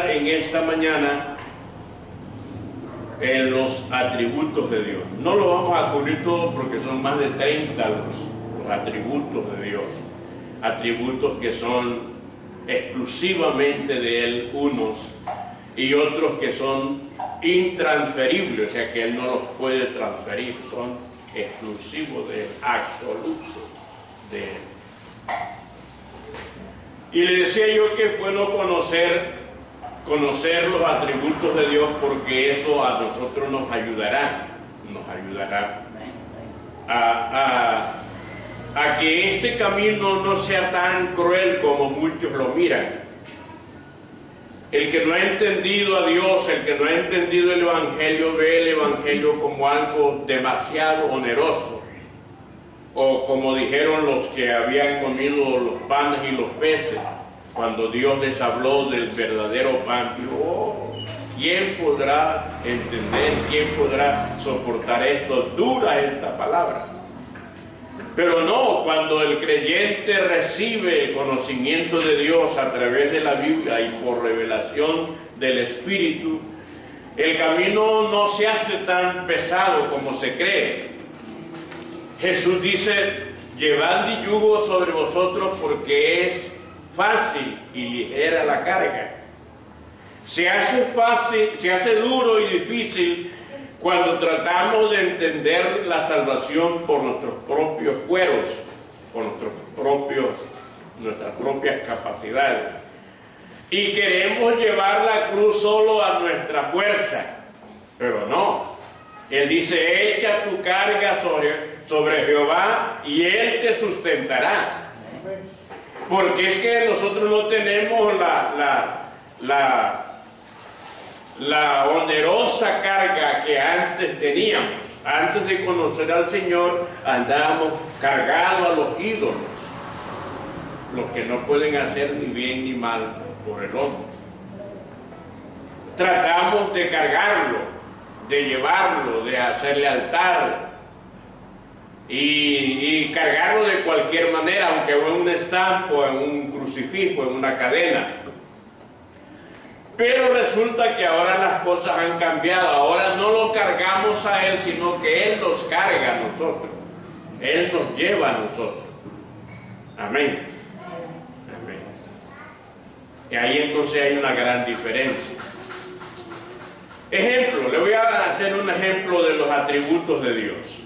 En esta mañana en los atributos de Dios. No lo vamos a cubrir todo porque son más de 30 los atributos de Dios. Atributos que son exclusivamente de Él unos y otros que son intransferibles, o sea que Él no los puede transferir, son exclusivos de Él, absolutos de Él. Y le decía yo que es bueno conocer los atributos de Dios, porque eso a nosotros nos ayudará a que este camino no sea tan cruel como muchos lo miran. El que no ha entendido a Dios, el que no ha entendido el Evangelio, ve el Evangelio como algo demasiado oneroso, o como dijeron los que habían comido los panes y los peces, cuando Dios les habló del verdadero pan. Dijo, ¿quién podrá entender? ¿Quién podrá soportar esto? Dura esta palabra. Pero no, cuando el creyente recibe el conocimiento de Dios a través de la Biblia y por revelación del Espíritu, el camino no se hace tan pesado como se cree. Jesús dice, llevad mi yugo sobre vosotros porque es fácil y ligera la carga. Se hace duro y difícil cuando tratamos de entender la salvación por nuestros propios fueros, por nuestras propias capacidades. Y queremos llevar la cruz solo a nuestra fuerza, pero no. Él dice, echa tu carga sobre Jehová y Él te sustentará. Porque es que nosotros no tenemos la onerosa carga que antes teníamos. Antes de conocer al Señor andábamos cargados a los ídolos, los que no pueden hacer ni bien ni mal por el hombre. Tratamos de cargarlo, de llevarlo, de hacerle altar y cargarlo de cualquier manera, aunque en un estampo, en un crucifijo, en una cadena. Pero resulta que ahora las cosas han cambiado. Ahora no lo cargamos a Él, sino que Él nos carga a nosotros. Él nos lleva a nosotros. Amén. Amén. Y ahí entonces hay una gran diferencia. Ejemplo, le voy a hacer un ejemplo de los atributos de Dios.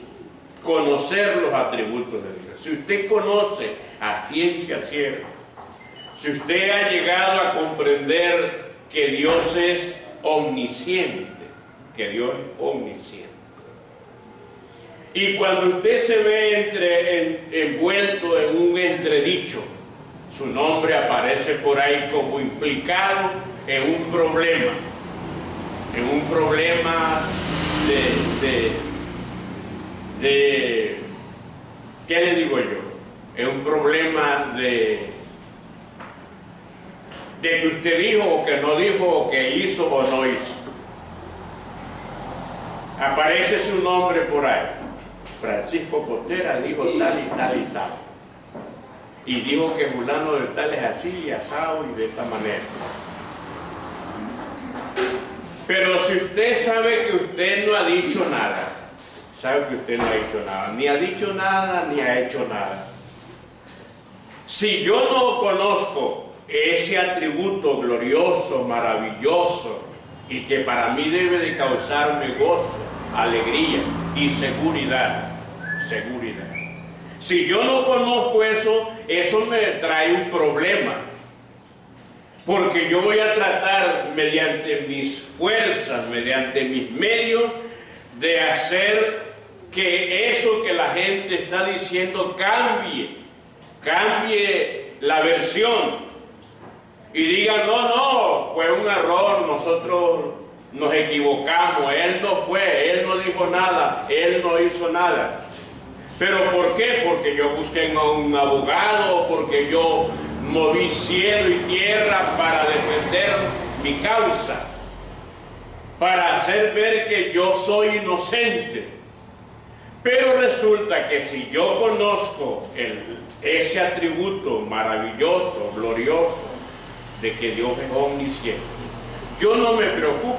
Conocer los atributos de Dios. Si usted conoce a ciencia cierta, si usted ha llegado a comprender que Dios es omnisciente, y cuando usted se ve envuelto en un entredicho, su nombre aparece por ahí como implicado en un problema ¿qué le digo yo? Es un problema de que usted dijo o que no dijo, o que hizo o no hizo. Aparece su nombre por ahí. Francisco Potera dijo tal y tal y tal. Y dijo que fulano de tal es así y asado y de esta manera. Pero si usted sabe que usted no ha dicho nada, ni ha dicho nada, ni ha hecho nada. Si yo no conozco ese atributo glorioso, maravilloso, y que para mí debe de causarme gozo, alegría y seguridad. Si yo no conozco eso me trae un problema. Porque yo voy a tratar mediante mis fuerzas, mediante mis medios, de hacer que eso que la gente está diciendo cambie la versión. Y digan, no, fue un error, nosotros nos equivocamos, Él no fue, Él no dijo nada, Él no hizo nada. ¿Pero por qué? Porque yo busqué a un abogado, porque yo moví cielo y tierra para defender mi causa, para hacer ver que yo soy inocente. Pero resulta que si yo conozco ese atributo maravilloso, glorioso, de que Dios es omnisciente, yo no me preocupo,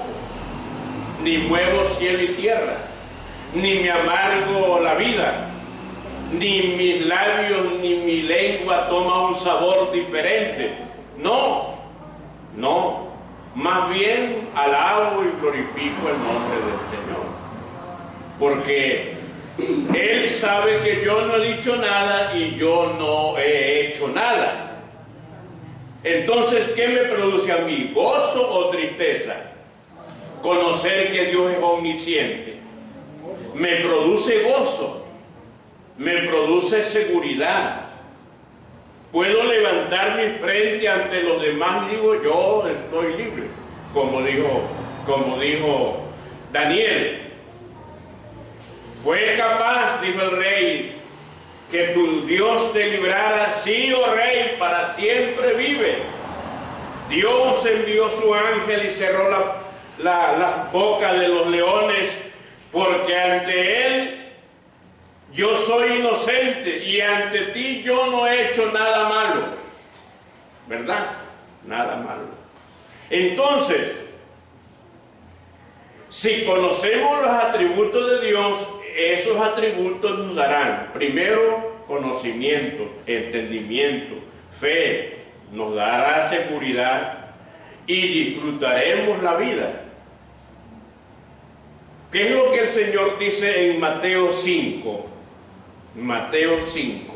ni muevo cielo y tierra, ni me amargo la vida, ni mis labios ni mi lengua toma un sabor diferente. No, no, más bien alabo y glorifico el nombre del Señor, porque Él sabe que yo no he dicho nada y yo no he hecho nada. Entonces, ¿qué me produce a mí? ¿Gozo o tristeza? Conocer que Dios es omnisciente. Me produce gozo, me produce seguridad. Puedo levantar mi frente ante los demás y digo, yo estoy libre, como dijo Daniel. Fue capaz, dijo el rey, que tu Dios te librara. Sí, oh rey, para siempre vive. Dios envió su ángel y cerró la boca de los leones, porque ante él yo soy inocente y ante ti yo no he hecho nada malo. ¿Verdad? Nada malo. Entonces, si conocemos los atributos de Dios, esos atributos nos darán, primero, conocimiento, entendimiento, fe, nos dará seguridad y disfrutaremos la vida. ¿Qué es lo que el Señor dice en Mateo 5? Mateo 5.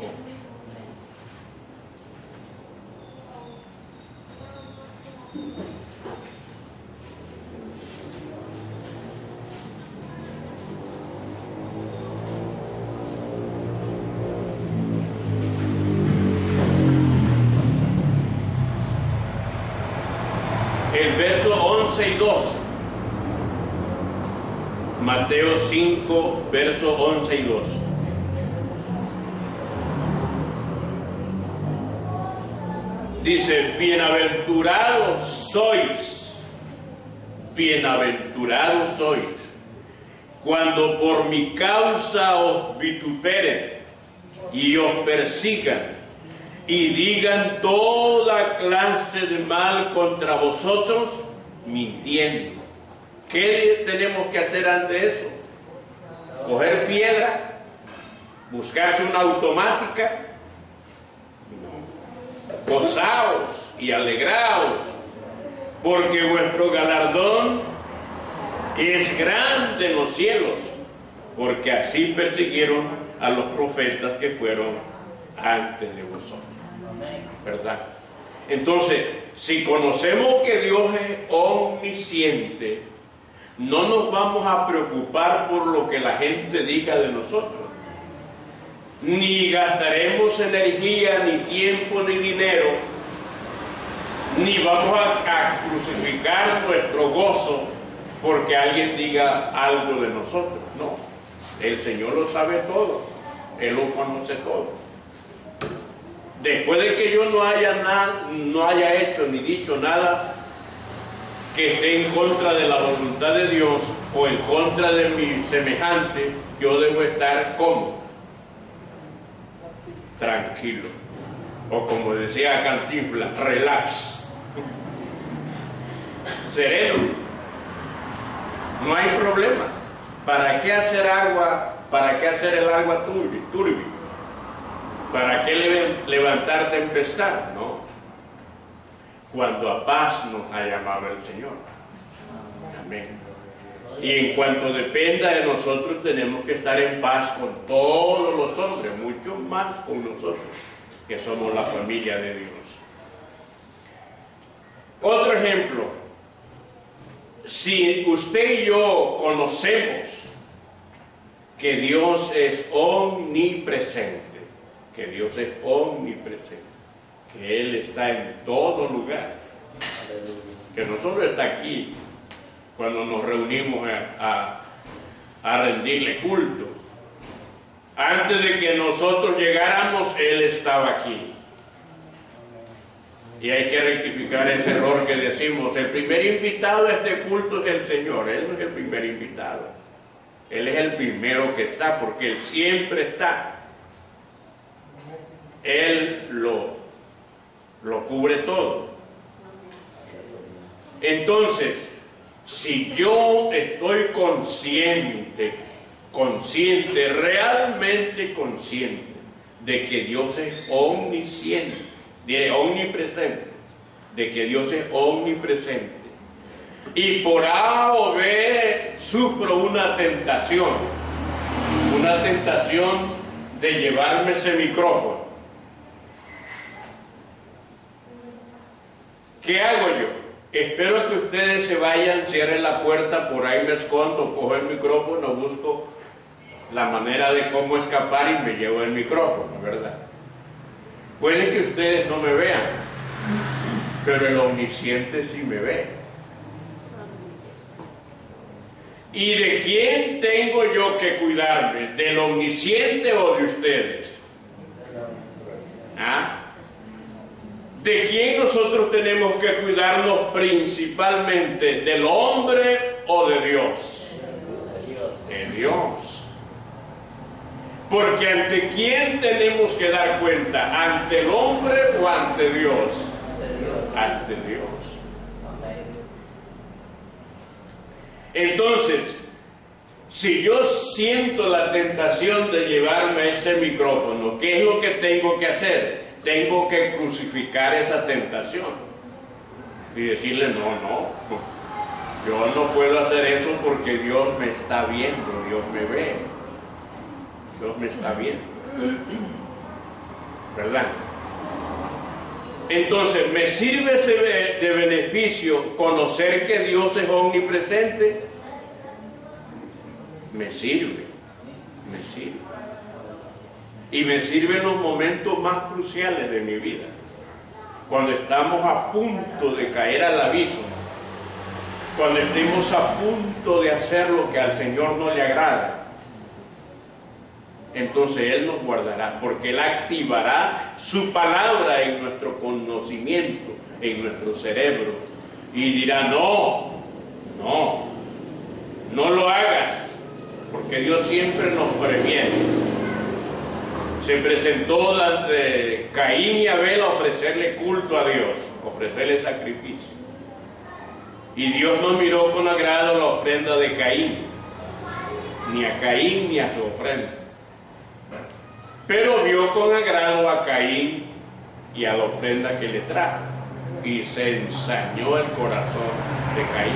El verso 11 y 12. Mateo 5, verso 11 y 12. Dice, bienaventurados sois, cuando por mi causa os vituperen y os persigan y digan toda clase de mal contra vosotros, mintiendo. ¿Qué tenemos que hacer ante eso? ¿Coger piedra? ¿Buscarse una automática? No. Gozaos y alegraos, porque vuestro galardón es grande en los cielos, porque así persiguieron a los profetas que fueron antes de vosotros. ¿Verdad? Entonces, si conocemos que Dios es omnisciente, no nos vamos a preocupar por lo que la gente diga de nosotros. Ni gastaremos energía, ni tiempo, ni dinero, ni vamos a crucificar nuestro gozo porque alguien diga algo de nosotros. No, el Señor lo sabe todo, Él lo conoce todo. Después de que yo no haya hecho ni dicho nada que esté en contra de la voluntad de Dios o en contra de mi semejante, yo debo estar cómodo, tranquilo, o como decía Cantinflas, relax, sereno. No hay problema. ¿Para qué hacer agua? ¿Para qué hacer el agua turbia? ¿Para qué levantar tempestad? No. Cuando a paz nos ha llamado el Señor. Amén. Y en cuanto dependa de nosotros, tenemos que estar en paz con todos los hombres, mucho más con nosotros, que somos la familia de Dios. Otro ejemplo. Si usted y yo conocemos que Dios es omnipresente, que Él está en todo lugar, que no solo está aquí cuando nos reunimos a rendirle culto. Antes de que nosotros llegáramos, Él estaba aquí. Y hay que rectificar ese error que decimos, el primer invitado a este culto es el Señor. Él no es el primer invitado, Él es el primero que está, porque Él siempre está. Él lo cubre todo. Entonces, si yo estoy consciente, realmente consciente de que Dios es omnisciente, omnipresente, de que Dios es omnipresente, y por A o B sufro una tentación de llevarme ese micrófono, ¿qué hago yo? Espero que ustedes se vayan, cierren la puerta, por ahí me escondo, cojo el micrófono, busco la manera de cómo escapar y me llevo el micrófono, ¿verdad? Puede que ustedes no me vean, pero el omnisciente sí me ve. ¿Y de quién tengo yo que cuidarme? ¿Del omnisciente o de ustedes? ¿Ah? ¿De quién nosotros tenemos que cuidarnos principalmente? ¿Del hombre o de Dios? De Dios. Porque ¿ante quién tenemos que dar cuenta? ¿Ante el hombre o ante Dios? Ante Dios. Entonces, si yo siento la tentación de llevarme ese micrófono, ¿qué es lo que tengo que hacer? Tengo que crucificar esa tentación y decirle, no, yo no puedo hacer eso porque Dios me está viendo, Dios me ve, Dios me está viendo, ¿verdad? Entonces, ¿me sirve de beneficio conocer que Dios es omnipresente? Me sirve. Y me sirve en los momentos más cruciales de mi vida. Cuando estamos a punto de caer al abismo, cuando estemos a punto de hacer lo que al Señor no le agrada, entonces Él nos guardará, porque Él activará su palabra en nuestro conocimiento, en nuestro cerebro, y dirá, no lo hagas, porque Dios siempre nos previene. Se presentó ante Caín y Abel a ofrecerle culto a Dios, ofrecerle sacrificio. Y Dios no miró con agrado la ofrenda de Caín, ni a Caín ni a su ofrenda. Pero vio con agrado a Caín y a la ofrenda que le trajo, y se ensañó el corazón de Caín.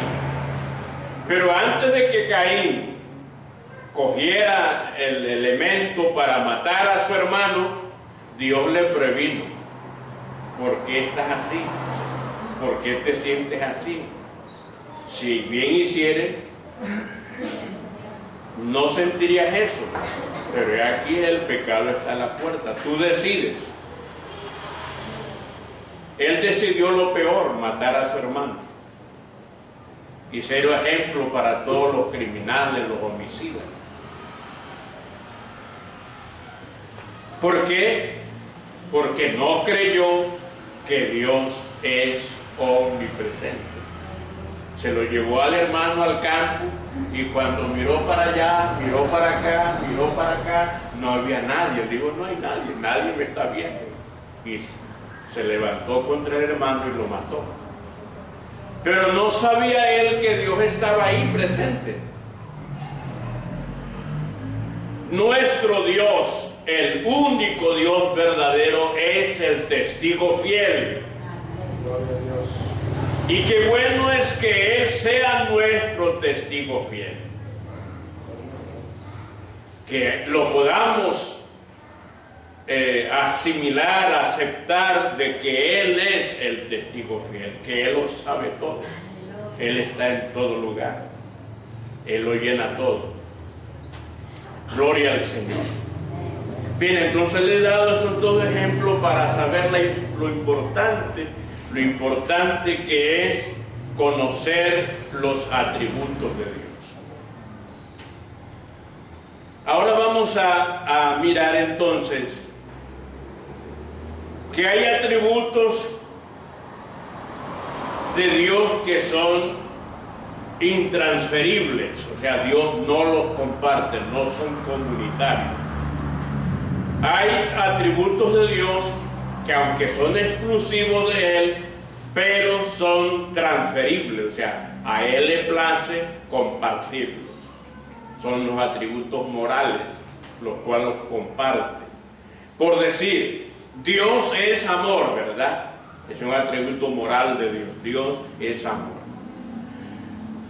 Pero antes de que Caín cogiera el elemento para matar a su hermano, Dios le previno. ¿Por qué estás así? ¿Por qué te sientes así? Si bien hicieres, no sentirías eso. Pero aquí el pecado está a la puerta. Tú decides. Él decidió lo peor, matar a su hermano. Y ser ejemplo para todos los criminales, los homicidas. ¿Por qué? Porque no creyó que Dios es omnipresente. Se lo llevó al hermano al campo y cuando miró para allá, miró para acá, no había nadie. Digo, no hay nadie me está viendo. Y se levantó contra el hermano y lo mató. Pero no sabía él que Dios estaba ahí presente. Nuestro Dios, el único Dios verdadero, es el testigo fiel. Y qué bueno es que Él sea nuestro testigo fiel. Que lo podamos asimilar, aceptar de que Él es el testigo fiel, que Él lo sabe todo. Él está en todo lugar. Él lo llena todo. Gloria al Señor. Bien, entonces le he dado esos dos ejemplos para saber lo importante que es conocer los atributos de Dios. Ahora vamos a mirar entonces que hay atributos de Dios que son intransferibles, o sea, Dios no los comparte, no son comunitarios. Hay atributos de Dios que aunque son exclusivos de Él, pero son transferibles, o sea, a Él le place compartirlos. Son los atributos morales, los cuales los comparte. Por decir, Dios es amor, ¿verdad? Es un atributo moral de Dios. Dios es amor.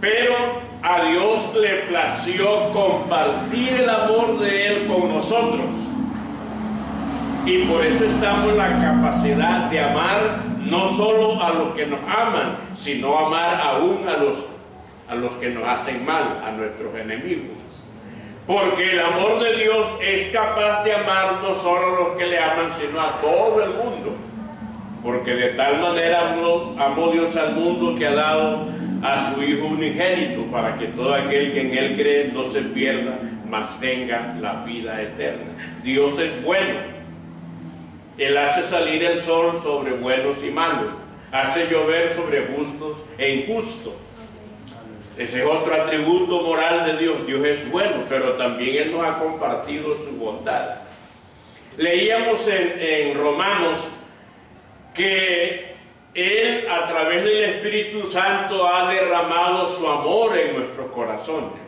Pero a Dios le plació compartir el amor de Él con nosotros. Y por eso estamos en la capacidad de amar no solo a los que nos aman, sino amar aún a los que nos hacen mal, a nuestros enemigos. Porque el amor de Dios es capaz de amar no solo a los que le aman, sino a todo el mundo. Porque de tal manera amó Dios al mundo que ha dado a su Hijo unigénito, para que todo aquel que en Él cree no se pierda, mas tenga la vida eterna. Dios es bueno. Él hace salir el sol sobre buenos y malos, hace llover sobre justos e injustos. Ese es otro atributo moral de Dios. Dios es bueno, pero también Él nos ha compartido su bondad. Leíamos en Romanos que Él, a través del Espíritu Santo, ha derramado su amor en nuestros corazones.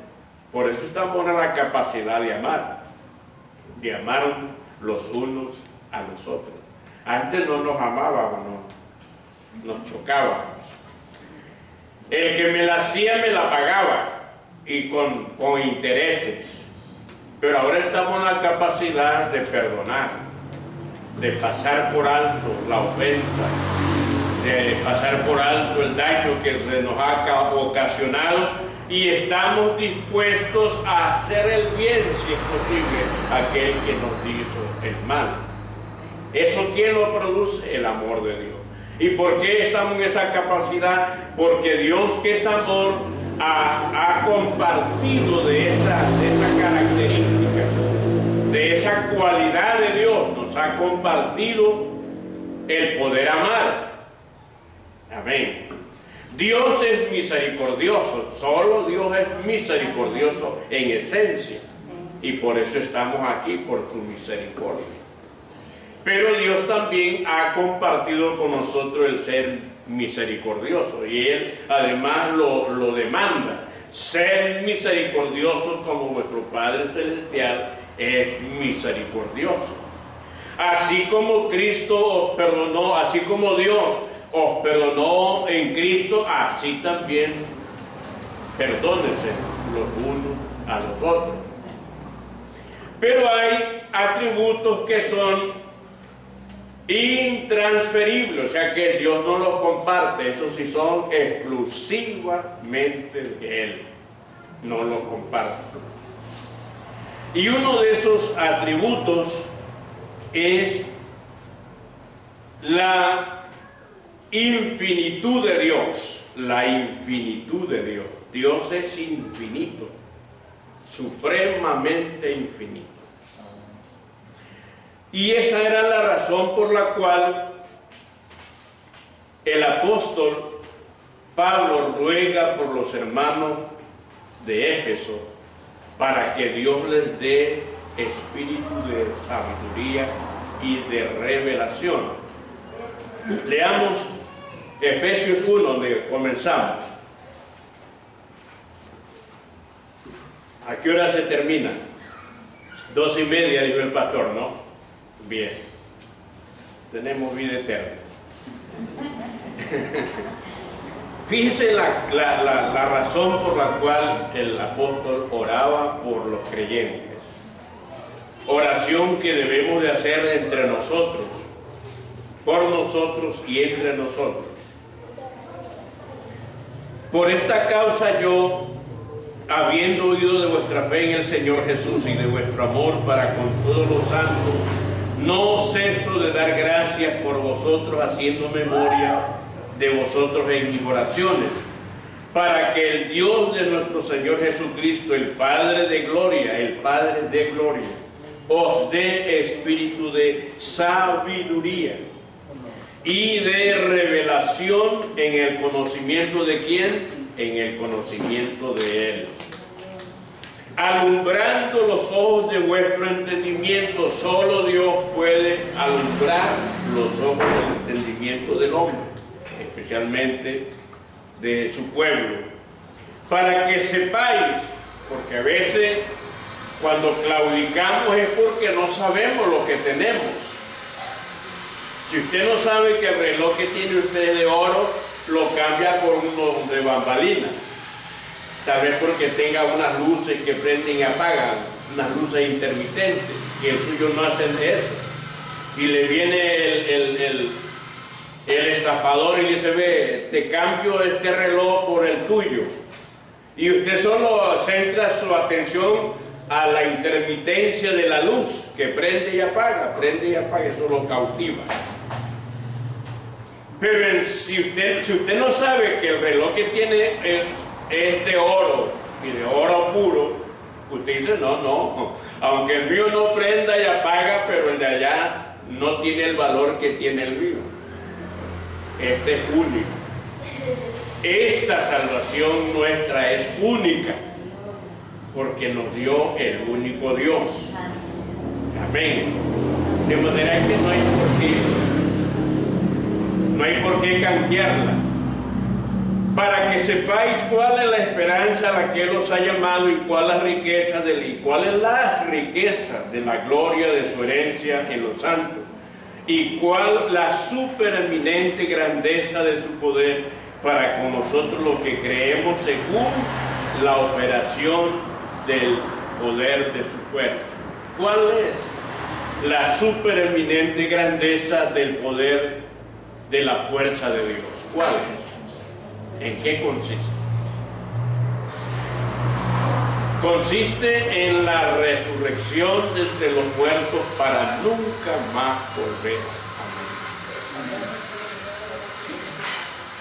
Por eso estamos en la capacidad de amar los unos a los otros. Antes no nos amábamos, nos chocábamos. El que me la hacía me la pagaba, y con intereses. Pero ahora estamos en la capacidad de perdonar, de pasar por alto la ofensa, de pasar por alto el daño que se nos ha ocasionado, y estamos dispuestos a hacer el bien, si es posible, a aquel que nos hizo el mal. ¿Eso quién lo produce? El amor de Dios. ¿Y por qué estamos en esa capacidad? Porque Dios, que es amor, ha compartido de esa característica, de esa cualidad de Dios. Nos ha compartido el poder amar. Amén. Dios es misericordioso. Solo Dios es misericordioso en esencia. Y por eso estamos aquí, por su misericordia. Pero Dios también ha compartido con nosotros el ser misericordioso, y Él además lo demanda: ser misericordiosos como vuestro Padre Celestial es misericordioso. Así como Cristo os perdonó, así como Dios os perdonó en Cristo, así también perdónense los unos a los otros. Pero hay atributos que son intransferibles, o sea que Dios no los comparte. Esos sí son exclusivamente de Él, no los comparte. Y uno de esos atributos es la infinitud de Dios. La infinitud de Dios. Dios es infinito, supremamente infinito. Y esa era la razón por la cual el apóstol Pablo ruega por los hermanos de Éfeso para que Dios les dé espíritu de sabiduría y de revelación. Leamos Efesios 1, donde comenzamos. ¿A qué hora se termina? 2:30, dijo el pastor, ¿no? Bien, tenemos vida eterna. Fíjese la razón por la cual el apóstol oraba por los creyentes. Oración que debemos de hacer entre nosotros, por nosotros y entre nosotros. Por esta causa yo, habiendo oído de vuestra fe en el Señor Jesús y de vuestro amor para con todos los santos, no ceso de dar gracias por vosotros, haciendo memoria de vosotros en mis oraciones, para que el Dios de nuestro Señor Jesucristo, el Padre de gloria, os dé espíritu de sabiduría y de revelación en el conocimiento de ¿quién? En el conocimiento de Él, alumbrando los ojos de vuestro entendimiento. Solo Dios puede alumbrar los ojos del entendimiento del hombre, especialmente de su pueblo, para que sepáis, porque a veces cuando claudicamos es porque no sabemos lo que tenemos. Si usted no sabe que el reloj que tiene usted de oro lo cambia por uno de bambalinas, tal vez porque tenga unas luces que prenden y apagan, unas luces intermitentes, y el suyo no hacen eso. Y le viene el estafador y le dice: ve, te cambio este reloj por el tuyo. Y usted solo centra su atención a la intermitencia de la luz, que prende y apaga, eso lo cautiva. Pero si usted no sabe que el reloj que tiene es de oro, y de oro puro, usted dice: no, aunque el mío no prenda y apaga, pero el de allá no tiene el valor que tiene el mío. Este es único. Esta salvación nuestra es única, porque nos dio el único Dios. Amén. De manera que no hay por qué canjearla. Para que sepáis cuál es la esperanza a la que Él os ha llamado y cuál es la riqueza de la gloria de su herencia en los santos, y cuál la supereminente grandeza de su poder para con nosotros los que creemos según la operación del poder de su fuerza. ¿Cuál es la supereminente grandeza del poder de la fuerza de Dios? ¿Cuál es? ¿En qué consiste? Consiste en la resurrección de entre los muertos para nunca más volver.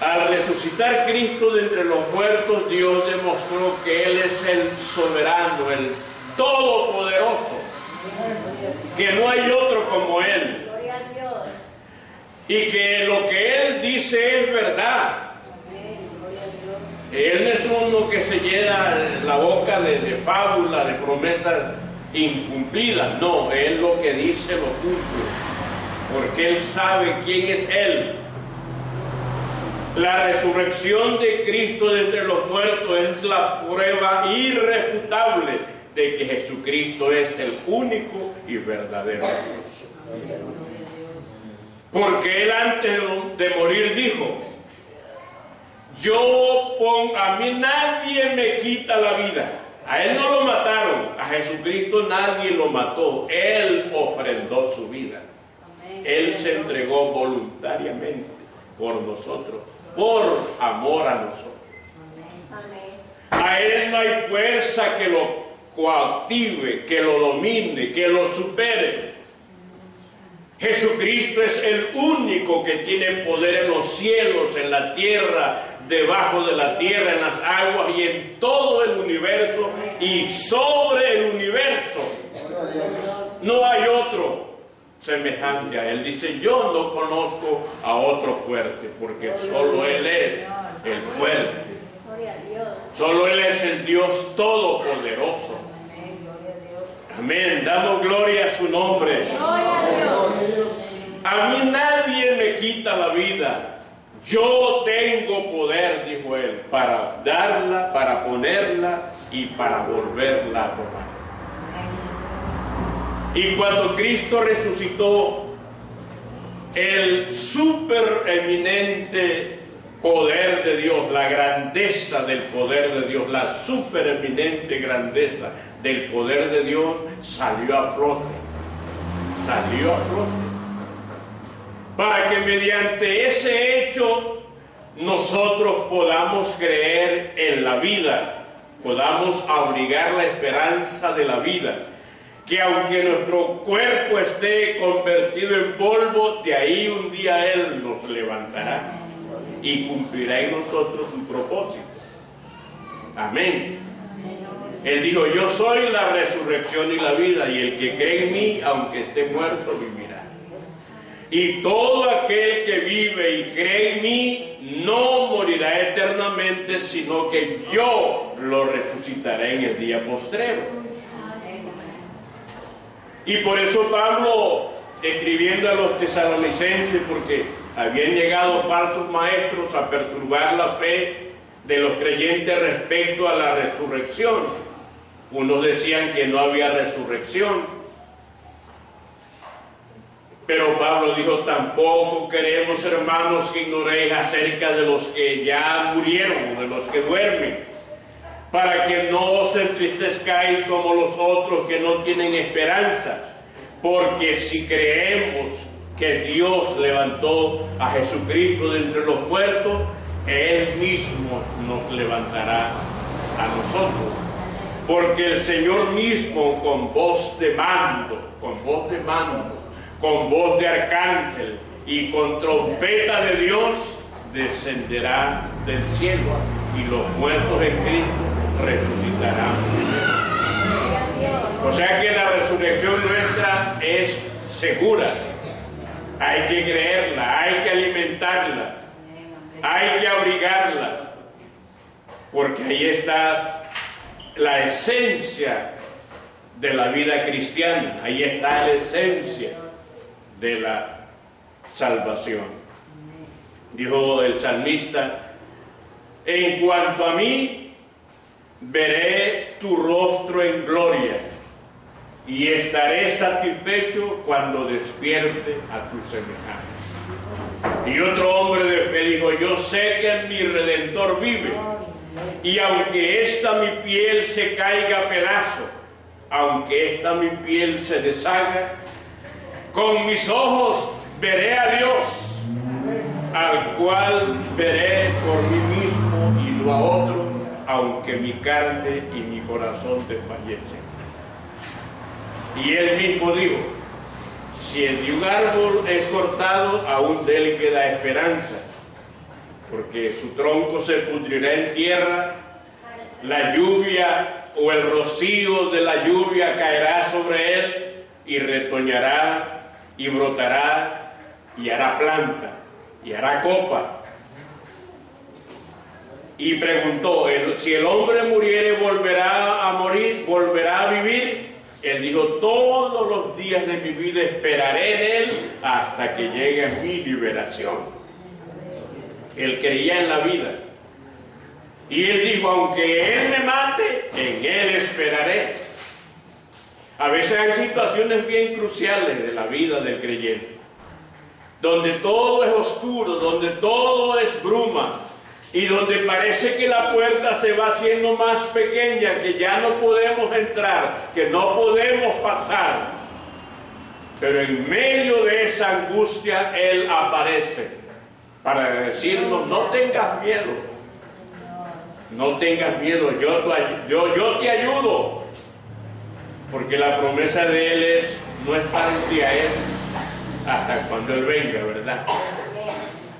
Amén. Al resucitar Cristo de entre los muertos, Dios demostró que Él es el soberano, el todopoderoso, que no hay otro como Él, y que lo que Él dice es verdad. Él no es uno que se llena la boca de fábulas, de promesas incumplidas. No, Él lo que dice lo cumple, porque Él sabe quién es Él. La resurrección de Cristo de entre los muertos es la prueba irrefutable de que Jesucristo es el único y verdadero Dios. Porque Él antes de morir dijo: a mí nadie me quita la vida. A Él no lo mataron, a Jesucristo nadie lo mató. Él ofrendó su vida. Él se entregó voluntariamente por nosotros, por amor a nosotros. A Él no hay fuerza que lo coactive, que lo domine, que lo supere. Jesucristo es el único que tiene poder en los cielos, en la tierra, debajo de la tierra, en las aguas y en todo el universo y sobre el universo. No hay otro semejante a Él. Dice: yo no conozco a otro fuerte, porque solo Él es el fuerte. Solo Él es el Dios todopoderoso. Amén. Damos gloria a su nombre. A mí nadie me quita la vida. Yo tengo poder, dijo Él, para darla, para ponerla y para volverla a tomar. Y cuando Cristo resucitó, el supereminente poder de Dios, la grandeza del poder de Dios, la supereminente grandeza del poder de Dios salió a flote. Salió a flote. Para que mediante ese hecho nosotros podamos creer en la vida, podamos abrigar la esperanza de la vida, que aunque nuestro cuerpo esté convertido en polvo, de ahí un día Él nos levantará y cumplirá en nosotros su propósito. Amén. Él dijo: yo soy la resurrección y la vida, y el que cree en mí, aunque esté muerto, vivirá. Y todo aquel que vive y cree en mí no morirá eternamente, sino que yo lo resucitaré en el día postrero. Y por eso Pablo, escribiendo a los tesalonicenses, porque habían llegado falsos maestros a perturbar la fe de los creyentes respecto a la resurrección. Unos decían que no había resurrección, pero Pablo dijo: tampoco queremos, hermanos, que ignoréis acerca de los que ya murieron, de los que duermen, para que no os entristezcáis como los otros que no tienen esperanza. Porque si creemos que Dios levantó a Jesucristo de entre los muertos, Él mismo nos levantará a nosotros. Porque el Señor mismo, con voz de mando, con voz de arcángel y con trompeta de Dios, descenderá del cielo, y los muertos en Cristo resucitarán primero. O sea que la resurrección nuestra es segura. Hay que creerla, hay que alimentarla, hay que abrigarla, porque ahí está la esencia de la vida cristiana, ahí está la esencia de la salvación. Dijo el salmista: en cuanto a mí, veré tu rostro en gloria y estaré satisfecho cuando despierte a tu semejante. Y otro hombre de fe dijo: yo sé que mi Redentor vive, y aunque esta mi piel se caiga a pedazos, aunque esta mi piel se deshaga, con mis ojos veré a Dios, al cual veré por mí mismo y no a otro, aunque mi carne y mi corazón desfallecen. Y él mismo dijo: si el de un árbol es cortado, aún de él queda esperanza, porque su tronco se pudrirá en tierra, la lluvia o el rocío de la lluvia caerá sobre él, y retoñará y brotará, y hará planta y hará copa. Y preguntó: si el hombre muriere, ¿volverá a morir? ¿Volverá a vivir? Él dijo: todos los días de mi vida esperaré en él hasta que llegue mi liberación. Él creía en la vida. Y él dijo: aunque él me mate, en él esperaré. A veces hay situaciones bien cruciales de la vida del creyente, donde todo es oscuro, donde todo es bruma, y donde parece que la puerta se va haciendo más pequeña, que ya no podemos entrar, que no podemos pasar. Pero en medio de esa angustia, Él aparece para decirnos: no tengas miedo, no tengas miedo, yo te ayudo. Porque la promesa de Él es: no estancia es hasta cuando Él venga, ¿verdad?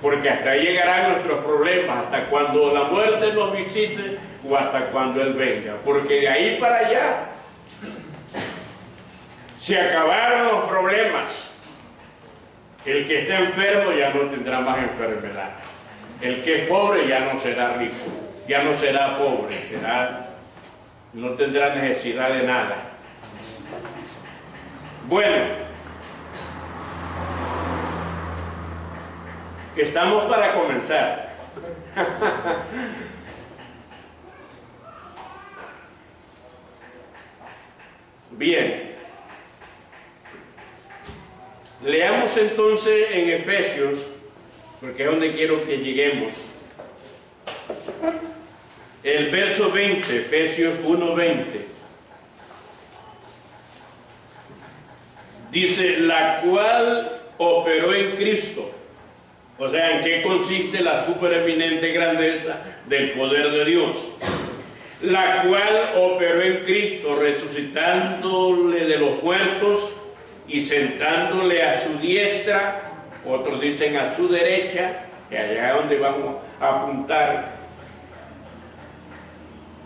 Porque hasta ahí llegarán nuestros problemas, hasta cuando la muerte nos visite o hasta cuando Él venga. Porque de ahí para allá se acabaron los problemas. El que esté enfermo ya no tendrá más enfermedad. El que es pobre ya no será rico, ya no será pobre, no tendrá necesidad de nada. Bueno, estamos para comenzar. Bien. Leamos entonces en Efesios, porque es donde quiero que lleguemos. El verso 20, Efesios 1:20. Dice: la cual operó en Cristo. O sea, ¿en qué consiste la supereminente grandeza del poder de Dios? La cual operó en Cristo, resucitándole de los muertos y sentándole a su diestra, otros dicen a su derecha, que allá es donde vamos a apuntar,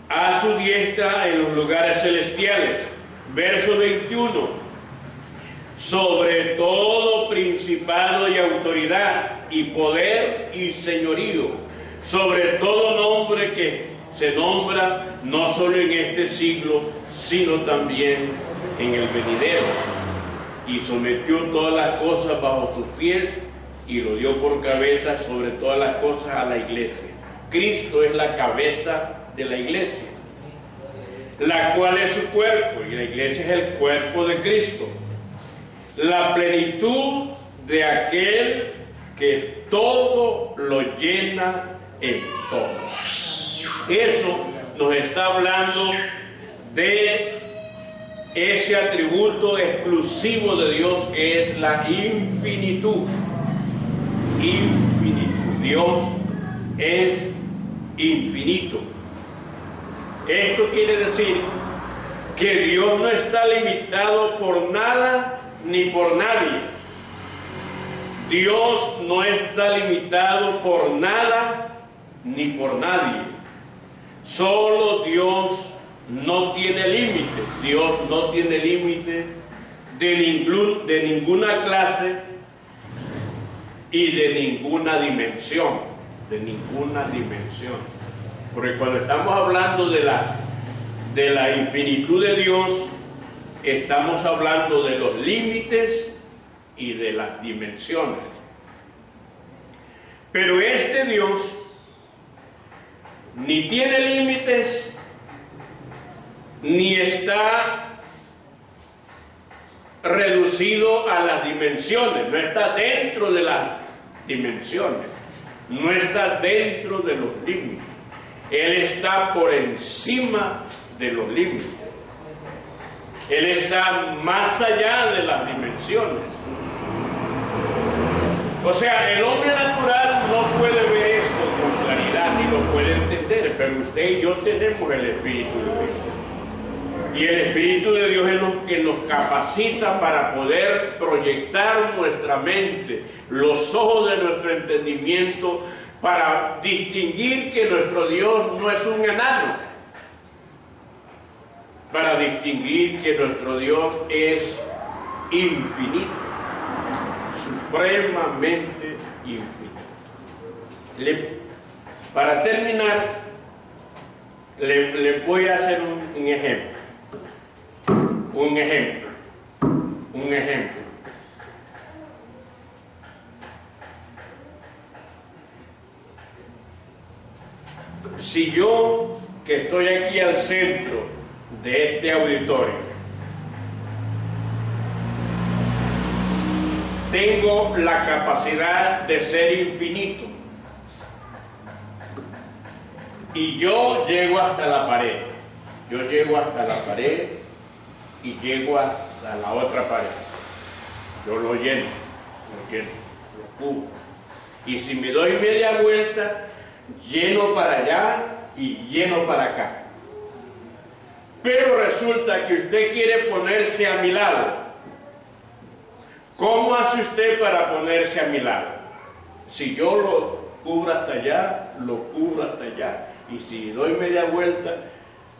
a su diestra en los lugares celestiales. Verso 21. Sobre todo principado y autoridad y poder y señorío, sobre todo nombre que se nombra no solo en este siglo, sino también en el venidero. Y sometió todas las cosas bajo sus pies y lo dio por cabeza sobre todas las cosas a la iglesia. Cristo es la cabeza de la iglesia, la cual es su cuerpo, y la iglesia es el cuerpo de Cristo, la plenitud de aquel que todo lo llena en todo. Eso nos está hablando de ese atributo exclusivo de Dios, que es la infinitud. Infinitud. Dios es infinito. Esto quiere decir que Dios no está limitado por nada ni por nadie. Dios no está limitado por nada ni por nadie. Solo Dios no tiene límite. Dios no tiene límite de ninguna clase y de ninguna dimensión. De ninguna dimensión. Porque cuando estamos hablando de la infinitud de Dios, estamos hablando de los límites y de las dimensiones. Pero este Dios ni tiene límites, ni está reducido a las dimensiones, no está dentro de las dimensiones, no está dentro de los límites. Él está por encima de los límites. Él está más allá de las dimensiones. O sea, el hombre natural no puede ver esto con claridad ni lo puede entender, pero usted y yo tenemos el Espíritu de Dios. Y el Espíritu de Dios es lo que nos capacita para poder proyectar nuestra mente, los ojos de nuestro entendimiento, para distinguir que nuestro Dios no es un enano, para distinguir que nuestro Dios es infinito, supremamente infinito. Para terminar, le voy a hacer un ejemplo. Un ejemplo. Si yo, que estoy aquí al centro de este auditorio, tengo la capacidad de ser infinito, y yo llego hasta la pared, y llego hasta la otra pared, yo lo lleno, lo cubro, y si me doy media vuelta, lleno para allá y lleno para acá. Pero resulta que usted quiere ponerse a mi lado. ¿Cómo hace usted para ponerse a mi lado? Si yo lo cubro hasta allá, lo cubro hasta allá. Y si doy media vuelta,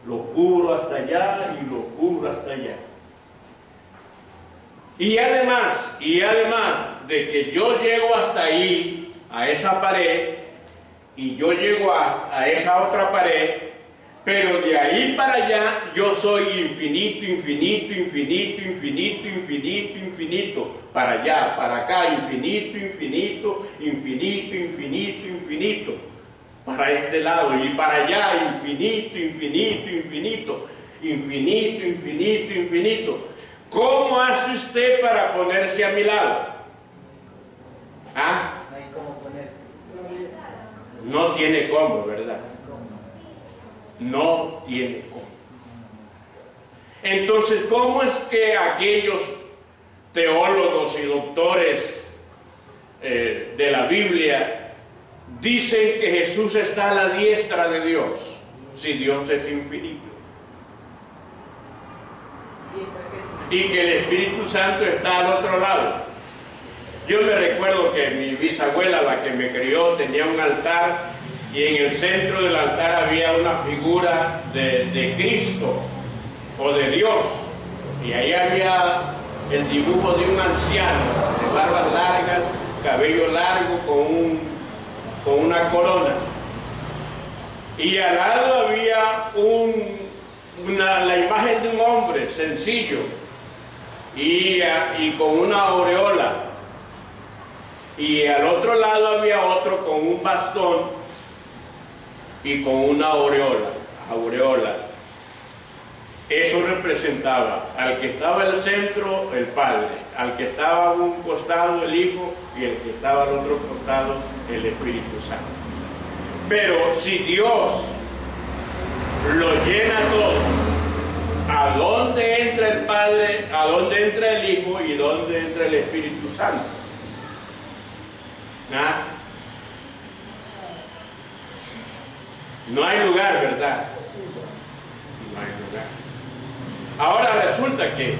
lo cubro hasta allá y lo cubro hasta allá. Y además de que yo llego hasta ahí, a esa pared, y yo llego a esa otra pared, pero de ahí para allá yo soy infinito, infinito, infinito, infinito, infinito, infinito, para allá, para acá, infinito, infinito, infinito, infinito, infinito, para este lado, y para allá, infinito, infinito, infinito, infinito, infinito, infinito. ¿Cómo hace usted para ponerse a mi lado? ¿Ah? No hay cómo ponerse. No tiene cómo, ¿verdad? No tiene cómo. Entonces, ¿cómo es que aquellos teólogos y doctores de la Biblia dicen que Jesús está a la diestra de Dios, si Dios es infinito? Y que el Espíritu Santo está al otro lado. Yo me recuerdo que mi bisabuela, la que me crió, tenía un altar, y en el centro del altar había una figura de Cristo o de Dios, y ahí había el dibujo de un anciano de barbas largas, cabello largo, con una corona, y al lado había la imagen de un hombre sencillo y con una aureola. y al otro lado había otro con un bastón y con una aureola. Eso representaba al que estaba en el centro, el Padre, al que estaba a un costado, el Hijo, y el que estaba al otro costado, el Espíritu Santo. Pero si Dios lo llena todo, ¿a dónde entra el Padre, a dónde entra el Hijo y dónde entra el Espíritu Santo? ¿Ah? No hay lugar, ¿verdad? No hay lugar. Ahora resulta que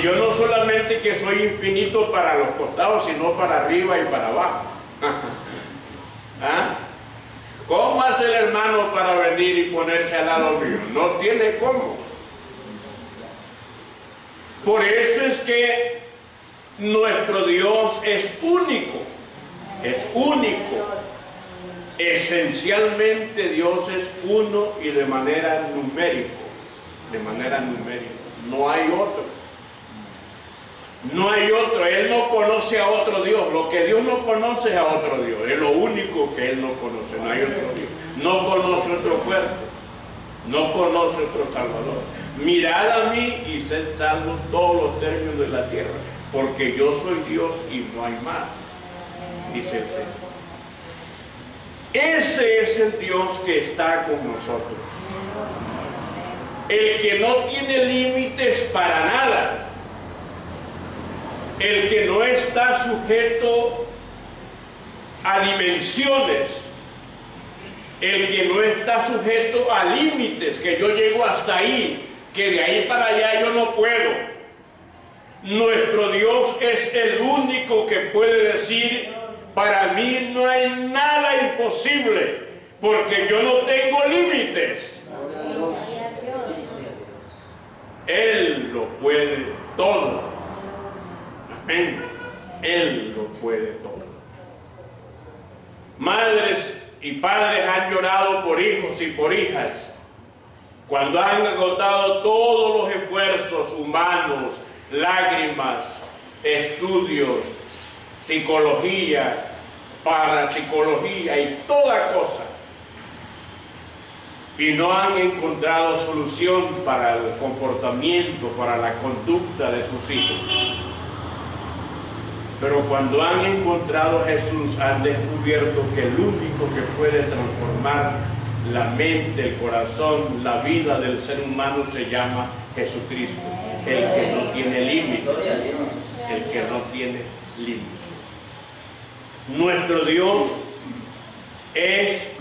yo no solamente que soy infinito para los costados, sino para arriba y para abajo. ¿Ah? ¿Cómo hace el hermano para venir y ponerse al lado mío? No tiene cómo. Por eso es que nuestro Dios es único. Es único. Esencialmente Dios es uno y de manera numérica. De manera numérica. No hay otro. No hay otro. Él no conoce a otro Dios. Lo que Dios no conoce es a otro Dios. Es lo único que Él no conoce. No hay otro Dios. No conoce otro cuerpo. No conoce otro Salvador. Mirad a mí y sed salvos todos los términos de la tierra. Porque yo soy Dios y no hay más. Dice el Señor. Ese es el Dios que está con nosotros. El que no tiene límites para nada. El que no está sujeto a dimensiones. El que no está sujeto a límites, que yo llego hasta ahí, que de ahí para allá yo no puedo. Nuestro Dios es el único que puede decir: para mí no hay nada imposible, porque yo no tengo límites. Él lo puede todo. Amén. Él lo puede todo. Madres y padres han llorado por hijos y por hijas cuando han agotado todos los esfuerzos humanos, lágrimas, estudios, psicología, parapsicología y toda cosa, y no han encontrado solución para el comportamiento, para la conducta de sus hijos. Pero cuando han encontrado a Jesús, han descubierto que el único que puede transformar la mente, el corazón, la vida del ser humano se llama Jesucristo, el que no tiene límites, el que no tiene límites. Nuestro Dios es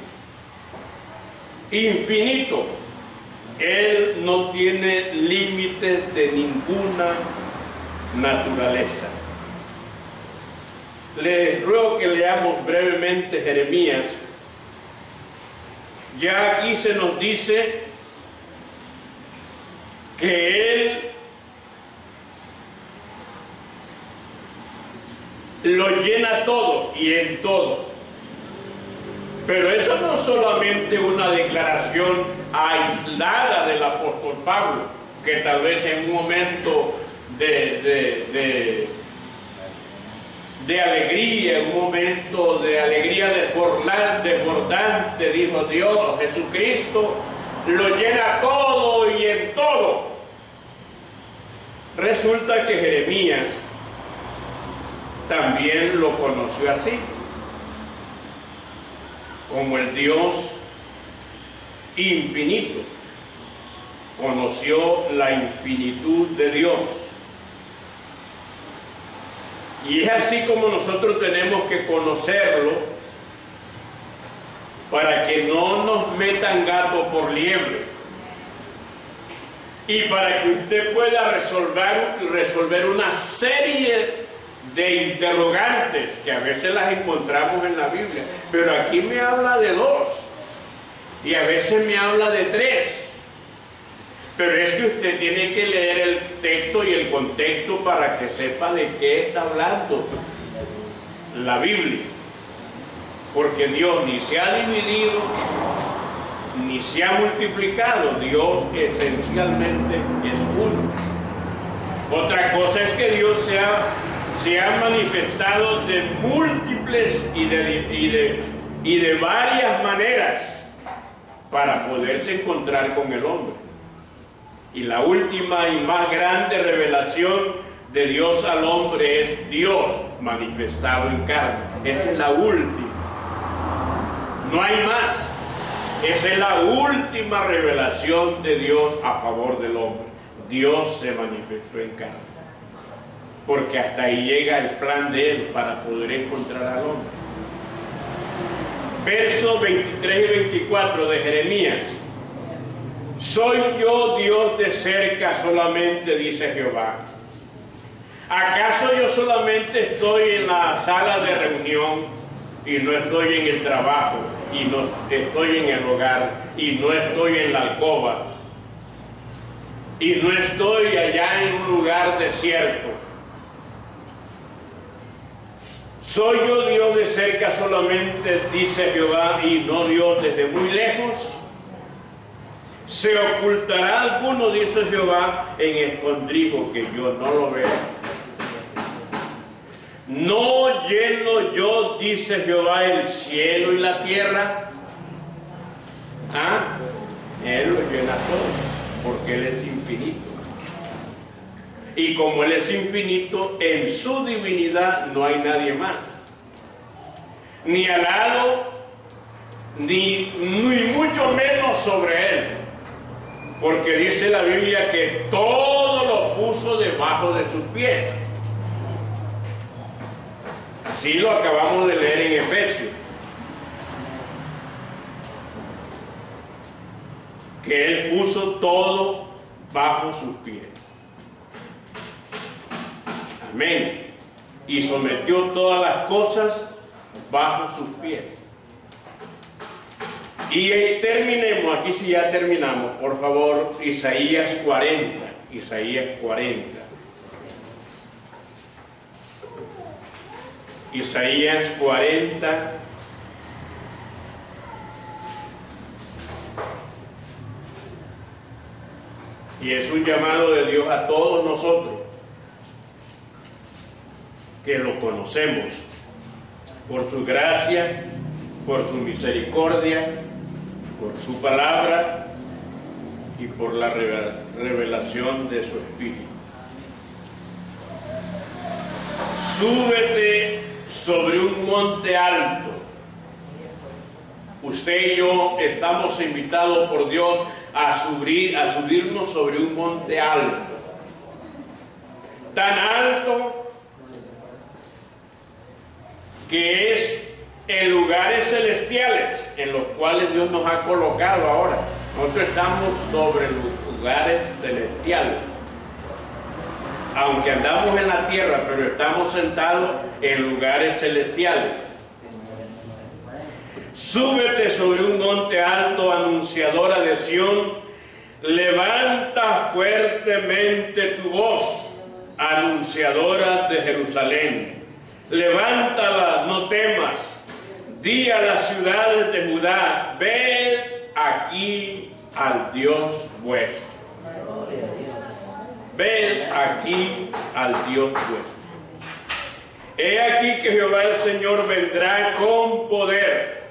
infinito. Él no tiene límites de ninguna naturaleza. Les ruego que leamos brevemente Jeremías. Ya aquí se nos dice que Él lo llena todo y en todo. Pero eso no es solamente una declaración aislada del apóstol Pablo, que tal vez en un momento de alegría, en un momento de alegría desbordante, dijo: Dios, Jesucristo lo llena todo y en todo. Resulta que Jeremías también lo conoció así, como el Dios infinito. Conoció la infinitud de Dios. Y es así como nosotros tenemos que conocerlo, para que no nos metan gato por liebre, y para que usted pueda resolver una serie de interrogantes que a veces las encontramos en la Biblia, pero aquí me habla de 2 y a veces me habla de 3. Pero es que usted tiene que leer el texto y el contexto para que sepa de qué está hablando la Biblia. Porque Dios ni se ha dividido, ni se ha multiplicado. Dios esencialmente es uno. Otra cosa es que Dios sea se ha manifestado de múltiples y de varias maneras para poderse encontrar con el hombre. Y la última y más grande revelación de Dios al hombre es Dios manifestado en carne. Esa es la última. No hay más. Esa es la última revelación de Dios a favor del hombre. Dios se manifestó en carne. Porque hasta ahí llega el plan de Él para poder encontrar al hombre. Versos 23 y 24 de Jeremías. ¿Soy yo Dios de cerca solamente, dice Jehová? ¿Acaso yo solamente estoy en la sala de reunión y no estoy en el trabajo, y no estoy en el hogar, y no estoy en la alcoba, y no estoy allá en un lugar desierto? ¿Soy yo Dios de cerca solamente, dice Jehová, y no Dios desde muy lejos? ¿Se ocultará alguno, dice Jehová, en escondrijo que yo no lo vea? ¿No lleno yo, dice Jehová, el cielo y la tierra? Él lo llena todo, porque Él es infinito. Y como Él es infinito, en su divinidad no hay nadie más. Ni al lado, ni mucho menos sobre Él. Porque dice la Biblia que todo lo puso debajo de sus pies. Así lo acabamos de leer en Efesios. Que Él puso todo bajo sus pies. Amén. Y sometió todas las cosas bajo sus pies. Y terminemos, aquí sí ya terminamos, por favor, Isaías 40. Isaías 40. Isaías 40. Y es un llamado de Dios a todos nosotros que lo conocemos por su gracia, por su misericordia, por su palabra y por la revelación de su Espíritu. Súbete sobre un monte alto. Usted y yo estamos invitados por Dios a subirnos sobre un monte alto. Tan alto que es en lugares celestiales en los cuales Dios nos ha colocado ahora. Nosotros estamos sobre los lugares celestiales. Aunque andamos en la tierra, pero estamos sentados en lugares celestiales. Súbete sobre un monte alto, anunciadora de Sión. Levanta fuertemente tu voz, anunciadora de Jerusalén. Levántala, no temas. Di a las ciudades de Judá: ved aquí al Dios vuestro. Ved aquí al Dios vuestro. He aquí que Jehová el Señor vendrá con poder,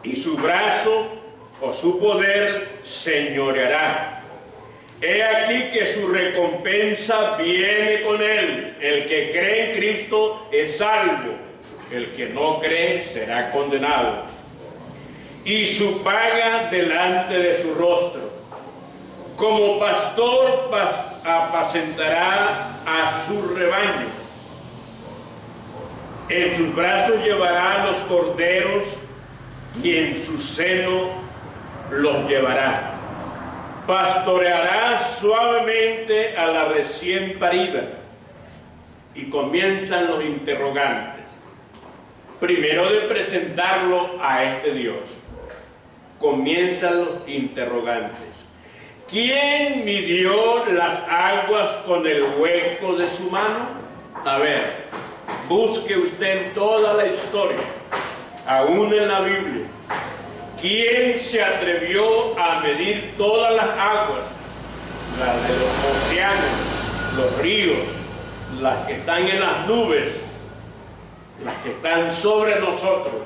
y su brazo o su poder señoreará. He aquí que su recompensa viene con él. El que cree en Cristo es salvo. El que no cree será condenado. Y su paga delante de su rostro. Como pastor apacentará a su rebaño. En sus brazos llevará a los corderos y en su seno los llevará. Pastoreará suavemente a la recién parida. Y comienzan los interrogantes. Primero de presentarlo a este Dios, comienzan los interrogantes. ¿Quién midió las aguas con el hueco de su mano? A ver, busque usted en toda la historia, aún en la Biblia. ¿Quién se atrevió a medir todas las aguas? Las de los océanos, los ríos, las que están en las nubes, las que están sobre nosotros.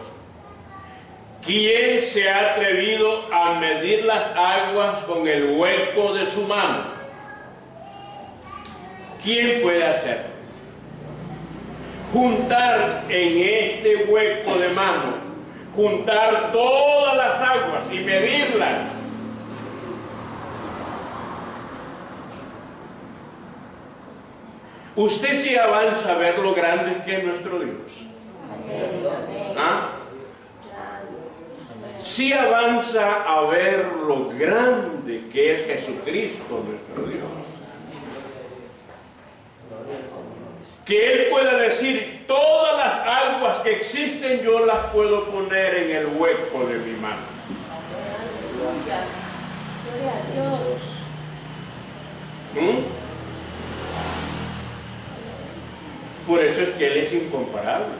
¿Quién se ha atrevido a medir las aguas con el hueco de su mano? ¿Quién puede hacerlo? Juntar en este hueco de mano, juntar todas las aguas y medirlas. Usted sí avanza a ver lo grande que es nuestro Dios. ¿Ah? Sí avanza a ver lo grande que es Jesucristo nuestro Dios. Que Él pueda decir, todas las aguas que existen yo las puedo poner en el hueco de mi mano. Gloria a Dios. Por eso es que Él es incomparable,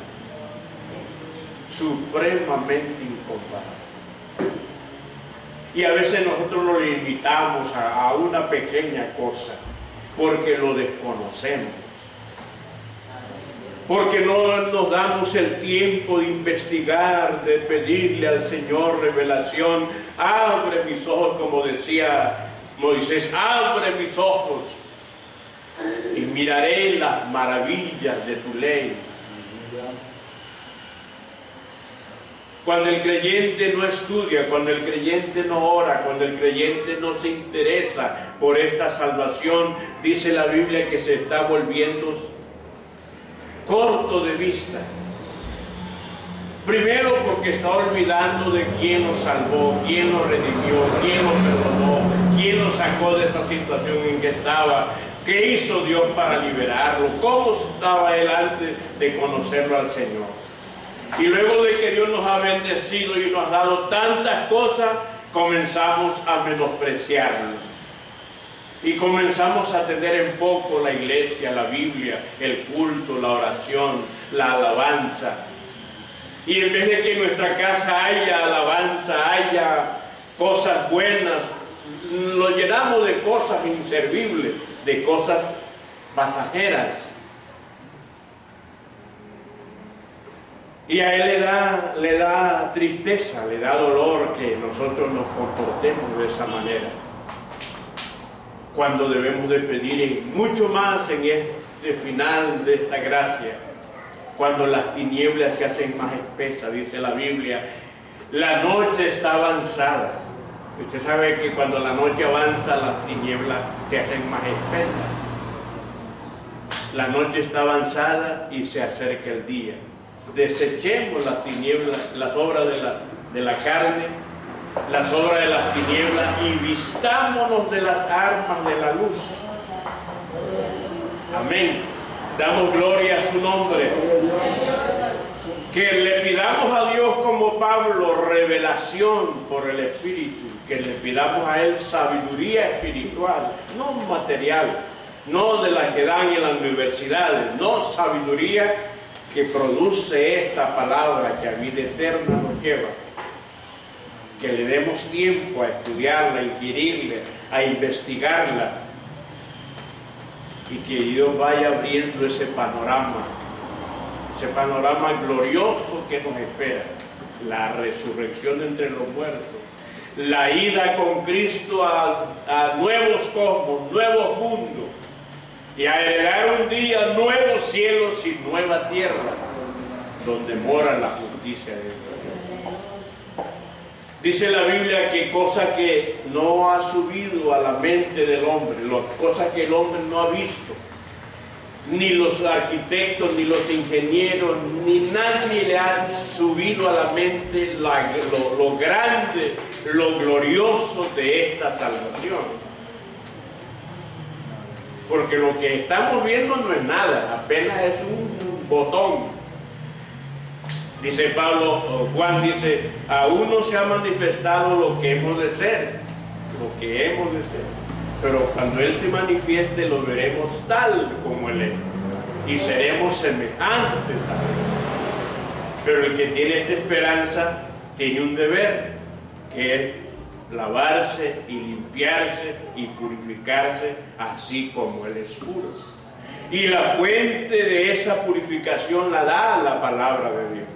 supremamente incomparable. Y a veces nosotros lo limitamos a una pequeña cosa, porque lo desconocemos. Porque no nos damos el tiempo de investigar, de pedirle al Señor revelación. Abre mis ojos, como decía Moisés, abre mis ojos y miraré las maravillas de tu ley. Cuando el creyente no estudia, cuando el creyente no ora, cuando el creyente no se interesa por esta salvación, dice la Biblia que se está volviendo corto de vista. Primero porque está olvidando de quién nos salvó, quién nos redimió, quién nos perdonó, quién nos sacó de esa situación en que estaba, qué hizo Dios para liberarlo, cómo estaba él antes de conocerlo al Señor. Y luego de que Dios nos ha bendecido y nos ha dado tantas cosas, comenzamos a menospreciarlo. Y comenzamos a tener en poco la iglesia, la Biblia, el culto, la oración, la alabanza. Y en vez de que en nuestra casa haya alabanza, haya cosas buenas, lo llenamos de cosas inservibles, de cosas pasajeras. Y a él le da tristeza, le da dolor que nosotros nos comportemos de esa manera. Cuando debemos de pedir mucho más en este final de esta gracia, cuando las tinieblas se hacen más espesas, dice la Biblia, la noche está avanzada. Usted sabe que cuando la noche avanza, las tinieblas se hacen más espesas. La noche está avanzada y se acerca el día. Desechemos las tinieblas, las obras de la carne, las obras de las tinieblas, y vistámonos de las armas de la luz. Amén. Damos gloria a su nombre. Que le pidamos a Dios, como Pablo, revelación por el Espíritu. Que le pidamos a Él sabiduría espiritual, no material, no de la que dan en las universidades, no, sabiduría que produce esta palabra que a vida eterna nos lleva. Que le demos tiempo a estudiarla, a inquirirla, a investigarla, y que Dios vaya abriendo ese panorama glorioso que nos espera: la resurrección de entre los muertos, la ida con Cristo a nuevos cosmos, nuevos mundos, y a heredar un día nuevos cielos y nueva tierra, donde mora la justicia de Dios. Dice la Biblia que cosas que no ha subido a la mente del hombre, cosas que el hombre no ha visto, ni los arquitectos, ni los ingenieros, ni nadie le ha subido a la mente lo grande, lo glorioso de esta salvación. Porque lo que estamos viendo no es nada, apenas es un botón. Dice Pablo, Juan dice, aún no se ha manifestado lo que hemos de ser, pero cuando Él se manifieste lo veremos tal como Él es, y seremos semejantes a Él. Pero el que tiene esta esperanza tiene un deber, que es lavarse y limpiarse y purificarse así como Él es puro. Y la fuente de esa purificación la da la palabra de Dios.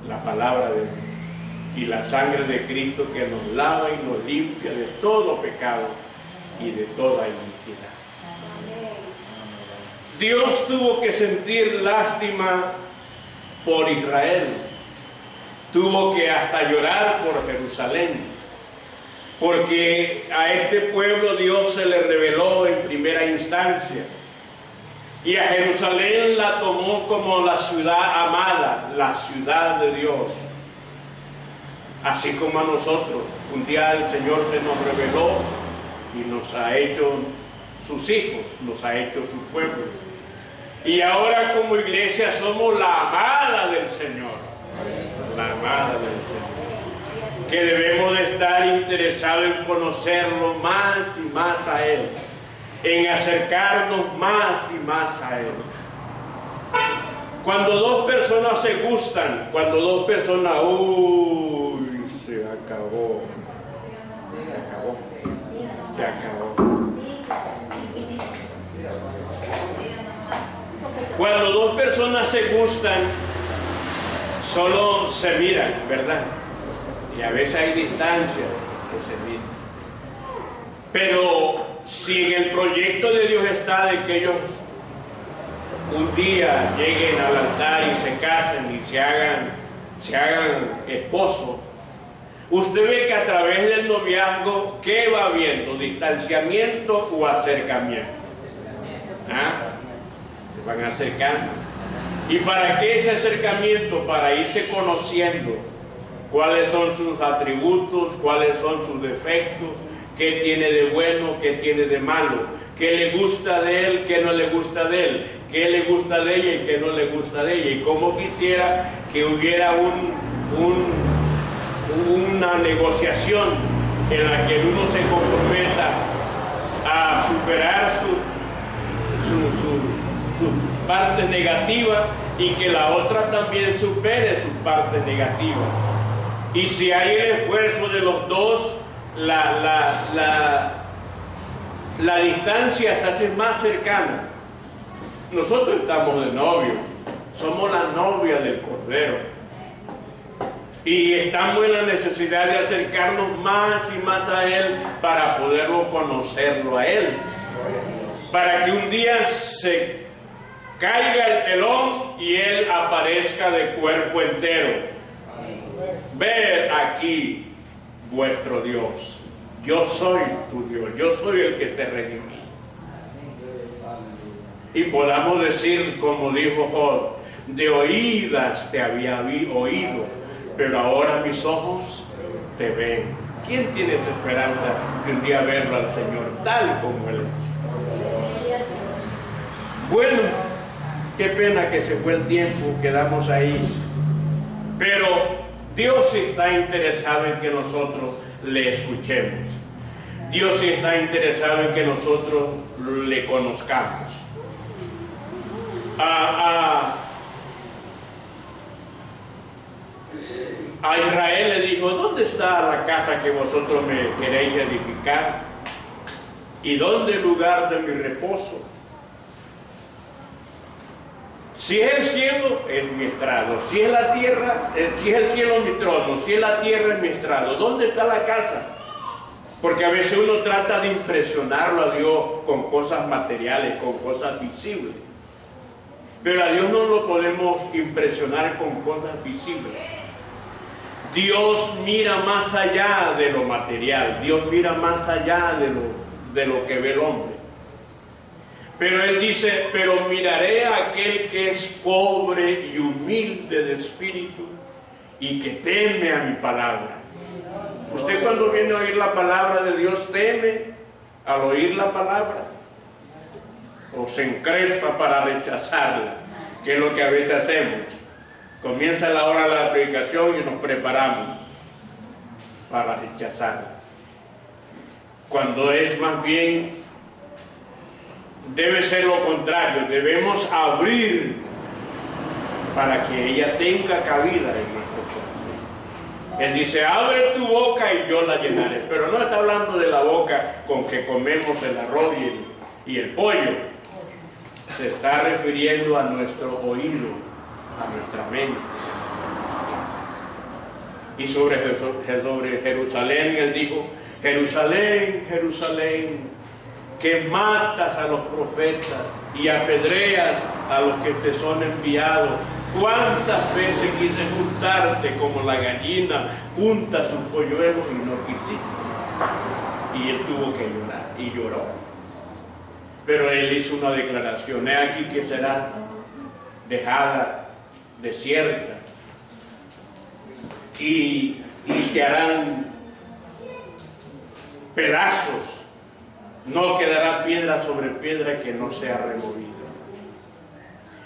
La palabra de Dios. Y la sangre de Cristo que nos lava y nos limpia de todo pecado y de toda iniquidad. Dios tuvo que sentir lástima por Israel. Tuvo que hasta llorar por Jerusalén. Porque a este pueblo Dios se le reveló en primera instancia. Y a Jerusalén la tomó como la ciudad amada, la ciudad de Dios. Así como a nosotros, un día el Señor se nos reveló y nos ha hecho sus hijos, nos ha hecho su pueblo. Y ahora como iglesia somos la amada del Señor, la amada del Señor, que debemos de estar interesados en conocerlo más y más a Él, en acercarnos más y más a Él. Cuando dos personas se gustan, cuando dos personas, se acabó, se acabó. Cuando dos personas se gustan, solo se miran, ¿verdad? Y a veces hay distancia que se miran. Pero si en el proyecto de Dios está de que ellos un día lleguen al altar y se casen y se hagan esposos, usted ve que a través del noviazgo, ¿qué va viendo? ¿Distanciamiento o acercamiento? ¿Ah? Se van acercando. ¿Y para qué ese acercamiento? Para irse conociendo cuáles son sus atributos, cuáles son sus defectos, qué tiene de bueno, qué tiene de malo, qué le gusta de él, qué no le gusta de él, qué le gusta de ella y qué no le gusta de ella. Y cómo quisiera que hubiera una negociación en la que uno se comprometa a superar sus partes negativas y que la otra también supere sus partes negativas. Y si hay el esfuerzo de los dos, la distancia se hace más cercana. Nosotros estamos de novio, somos la novia del Cordero. Y estamos en la necesidad de acercarnos más y más a Él para poderlo conocerlo a Él. Para que un día se caiga el telón y Él aparezca de cuerpo entero. Ver aquí vuestro Dios. Yo soy tu Dios, yo soy el que te redimí. Y podamos decir, como dijo Job, de oídas te había oído, pero ahora mis ojos te ven. ¿Quién tiene esa esperanza de un día verlo al Señor tal como Él es? Bueno, qué pena que se fue el tiempo, quedamos ahí. Pero Dios está interesado en que nosotros le escuchemos. Dios está interesado en que nosotros le conozcamos. A Israel le dijo, ¿dónde está la casa que vosotros me queréis edificar? ¿Y dónde el lugar de mi reposo? Si es el cielo, es mi estrado. Si es la tierra, si es el cielo, mi trono. Si es la tierra, es mi estrado. ¿Dónde está la casa? Porque a veces uno trata de impresionarlo a Dios con cosas materiales, con cosas visibles. Pero a Dios no lo podemos impresionar con cosas visibles. Dios mira más allá de lo material. Dios mira más allá de lo que ve el hombre. Pero Él dice, pero miraré a aquel que es pobre y humilde de espíritu y que teme a mi palabra. Usted cuando viene a oír la palabra de Dios, ¿teme al oír la palabra? ¿O se encrespa para rechazarla? Que es lo que a veces hacemos. Comienza la hora de la predicación y nos preparamos para rechazarla. Cuando es más bien, debe ser lo contrario. Debemos abrir para que ella tenga cabida en nuestro corazón. Él dice, abre tu boca y yo la llenaré. Pero no está hablando de la boca con que comemos el arroz y el pollo. se está refiriendo a nuestro oído, a nuestra mente. Y sobre Jerusalén él dijo: Jerusalén, Jerusalén, que matas a los profetas y apedreas a los que te son enviados. ¿Cuántas veces quise juntarte como la gallina junta sus polluelos y no quisiste? Y él tuvo que llorar, y lloró. Pero él hizo una declaración: he aquí que será dejada desierta, y que harán pedazos, no quedará piedra sobre piedra que no sea removida.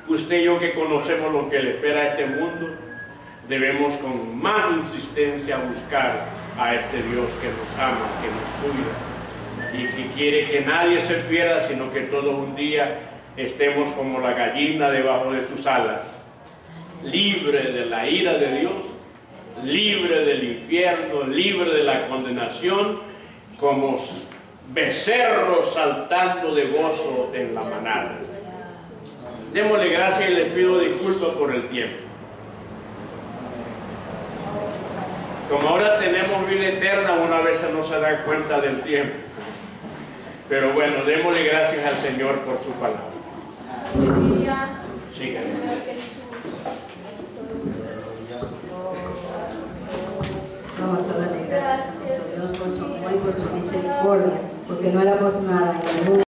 Usted y yo, que conocemos lo que le espera a este mundo, debemos con más insistencia buscar a este Dios que nos ama, que nos cuida y que quiere que nadie se pierda, sino que todos un día estemos como la gallina debajo de sus alas, libre de la ira de Dios, libre del infierno, libre de la condenación, como becerros saltando de gozo en la manada. Démosle gracias y les pido disculpas por el tiempo. Como ahora tenemos vida eterna, una vez no se da cuenta del tiempo. Pero bueno, démosle gracias al Señor por su palabra. Síganme. Vamos a darle gracias a nuestro Dios por su amor y por su misericordia, porque no éramos nada en el mundo.